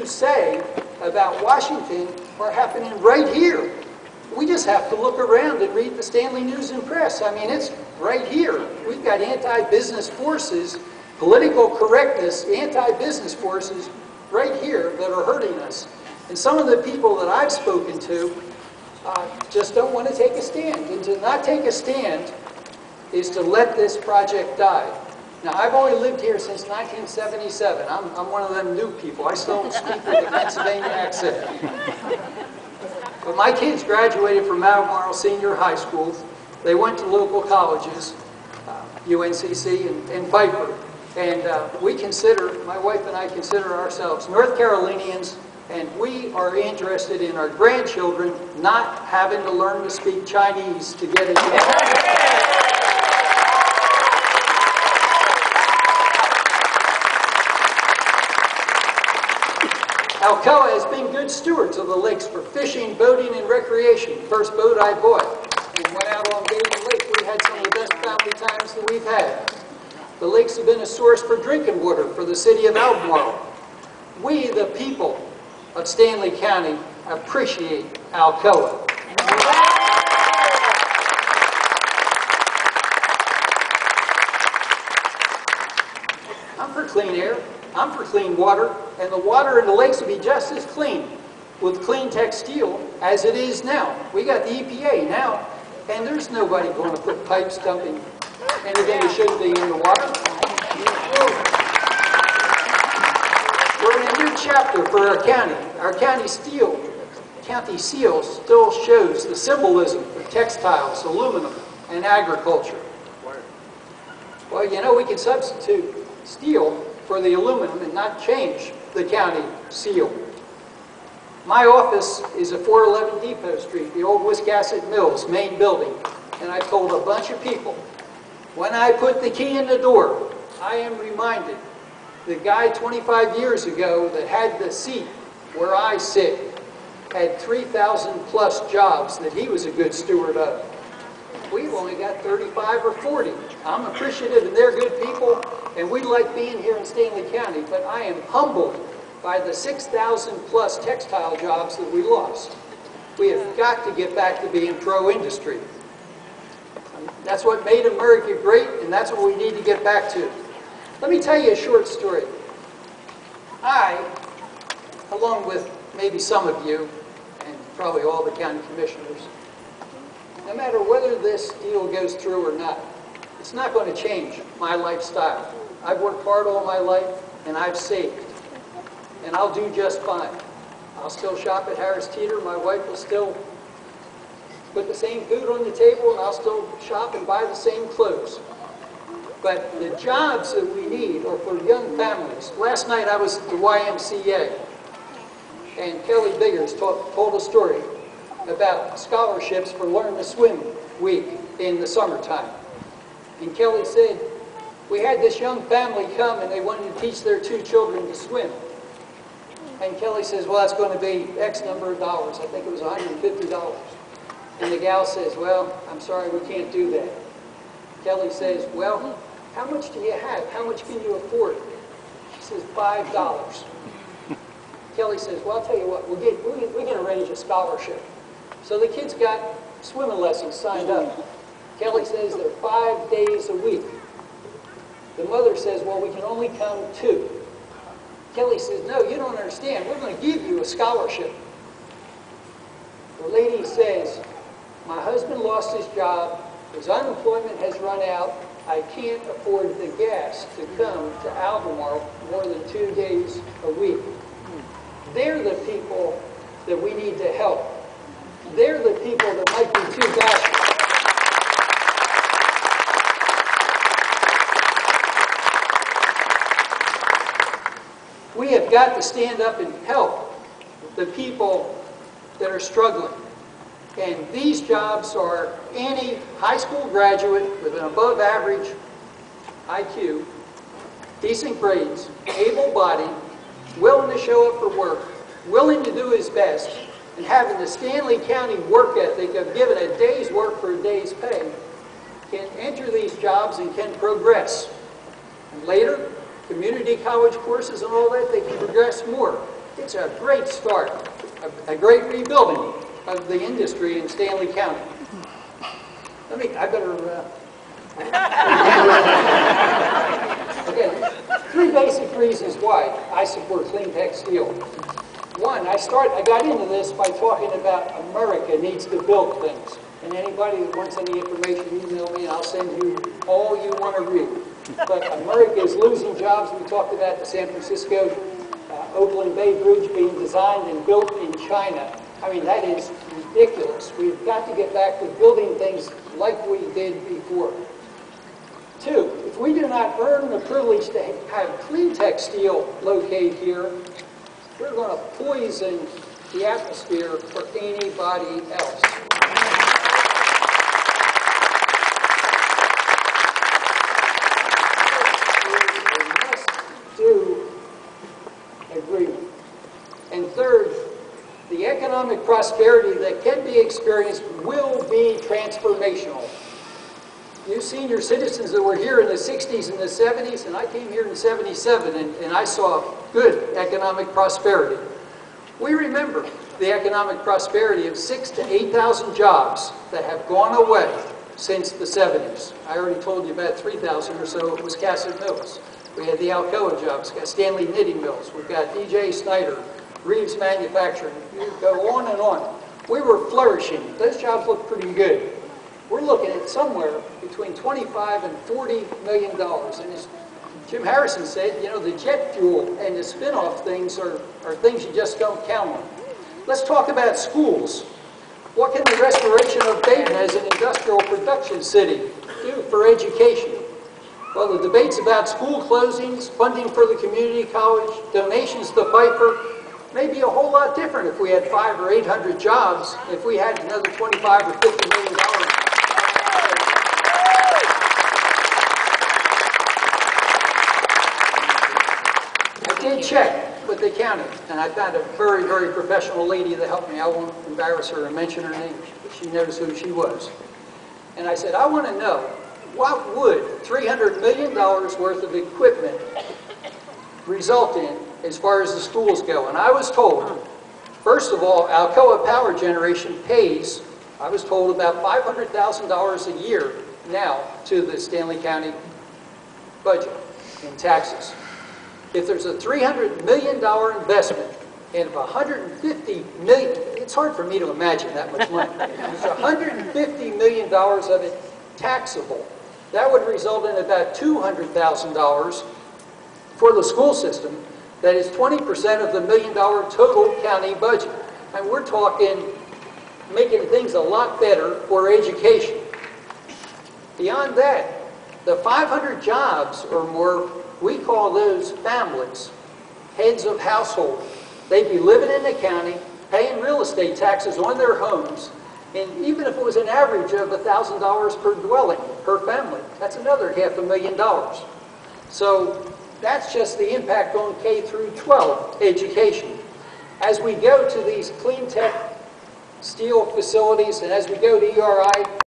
to say about Washington are happening right here. We just have to look around and read the Stanley News and Press. I mean, it's right here. We've got anti-business forces, political correctness, anti-business forces right here that are hurting us. And some of the people that I've spoken to just don't want to take a stand. And to not take a stand is to let this project die. Now, I've only lived here since 1977. I'm one of them new people. I still don't speak with a Pennsylvania accent. But my kids graduated from Albemarle Senior High School. They went to local colleges, UNCC and Piper. And we consider, my wife and I consider ourselves North Carolinians, and we are interested in our grandchildren not having to learn to speak Chinese to get into the Alcoa has been good stewards of the lakes for fishing, boating, and recreation. First boat I bought and went out on Baden Lake. We had some of the best family times that we've had. The lakes have been a source for drinking water for the city of Albemarle. We, the people of Stanley County, appreciate Alcoa. I'm for clean air. I'm for clean water, and the water in the lakes will be just as clean with Clean Tech Steel as it is now. We got the EPA now, and there's nobody going to put pipes dumping anything that shouldn't be in the water. We're in a new chapter for our county. Our county seal still shows the symbolism of textiles, aluminum, and agriculture. Well, you know, we can substitute steel for the aluminum and not change the county seal. My office is at 411 Depot Street, the old Wiscasset Mills main building, and I told a bunch of people, when I put the key in the door, I am reminded the guy 25 years ago that had the seat where I sit had 3,000 plus jobs that he was a good steward of. We've only got 35 or 40. I'm appreciative, and they're good people, and we like being here in Stanley County, but I am humbled by the 6,000 plus textile jobs that we lost. We have got to get back to being pro-industry. That's what made America great, and that's what we need to get back to. Let me tell you a short story. I, along with maybe some of you, and probably all the county commissioners, no matter whether this deal goes through or not, it's not going to change my lifestyle. I've worked hard all my life, and I've saved. And I'll do just fine. I'll still shop at Harris Teeter. My wife will still put the same food on the table, and I'll still shop and buy the same clothes. But the jobs that we need are for young families. Last night I was at the YMCA, and Kelly Biggers told a story about scholarships for Learn to Swim Week in the summertime. And Kelly said, we had this young family come and they wanted to teach their 2 children to swim. And Kelly says, well, that's going to be X number of dollars. I think it was $150. And the gal says, well, I'm sorry, we can't do that. Kelly says, well, how much do you have? How much can you afford? She says, $5. Kelly says, well, I'll tell you what, we can arrange a scholarship. So the kids got swimming lessons signed up. Kelly says they're 5 days a week. The mother says, well, we can only come 2. Kelly says, no, you don't understand. We're going to give you a scholarship. The lady says, my husband lost his job. His unemployment has run out. I can't afford the gas to come to Albemarle more than 2 days a week. They're the people that we need to help. They're the people that might be too bashful. We have got to stand up and help the people that are struggling. And these jobs are any high school graduate with an above average IQ, decent grades, able-bodied, willing to show up for work, willing to do his best, and having the Stanley County work ethic of giving a day's work for a day's pay, can enter these jobs and can progress. And later, community college courses and all that, they can progress more. It's a great start, a great rebuilding of the industry in Stanley County. I better, okay, 3 basic reasons why I support clean tech steel. One, I got into this by talking about America needs to build things. And anybody that wants any information, email me and I'll send you all you want to read. But America is losing jobs. We talked about the San Francisco Oakland Bay Bridge being designed and built in China. I mean, that is ridiculous. We've got to get back to building things like we did before. 2, if we do not earn the privilege to have clean tech steel located here, we're going to poison the atmosphere for anybody else. Do agreement. And third, the economic prosperity that can be experienced will be transformational. You senior citizens that were here in the 60s and the 70s, and I came here in 77 and I saw good economic prosperity. We remember the economic prosperity of 6,000 to 8,000 jobs that have gone away since the 70s. I already told you about 3,000 or so at Wiscasset Mills. We had the Alcoa jobs, got Stanley Knitting Mills, we've got DJ Snyder, Reeves Manufacturing, you go on and on. We were flourishing. Those jobs look pretty good. We're looking at somewhere between $25 and $40 million. And as Jim Harrison said, you know, the jet fuel and the spin-off things are things you just don't count on. Let's talk about schools. What can the restoration of Dayton as an industrial production city do for education? Well, the debates about school closings, funding for the community college, donations to Piper may be a whole lot different if we had 500 or 800 jobs, if we had another $25 or $50 million. I did check with the county, and I found a very, very professional lady that helped me. I won't embarrass her and mention her name, but she knows who she was. And I said, I want to know, what would $300 million worth of equipment result in as far as the schools go? And I was told, first of all, Alcoa Power Generation pays, I was told, about $500,000 a year now to the Stanley County budget in taxes. If there's a $300 million investment and if $150 million, it's hard for me to imagine that much money. There's $150 million of it taxable. That would result in about $200,000 for the school system. That is 20% of the $1 million total county budget. And we're talking making things a lot better for education. Beyond that, the 500 jobs or more, we call those families, heads of household. They'd be living in the county, paying real estate taxes on their homes, and even if it was an average of $1,000 per dwelling, per family, that's another $500,000. So that's just the impact on K through 12 education. As we go to these clean tech steel facilities and as we go to ERI,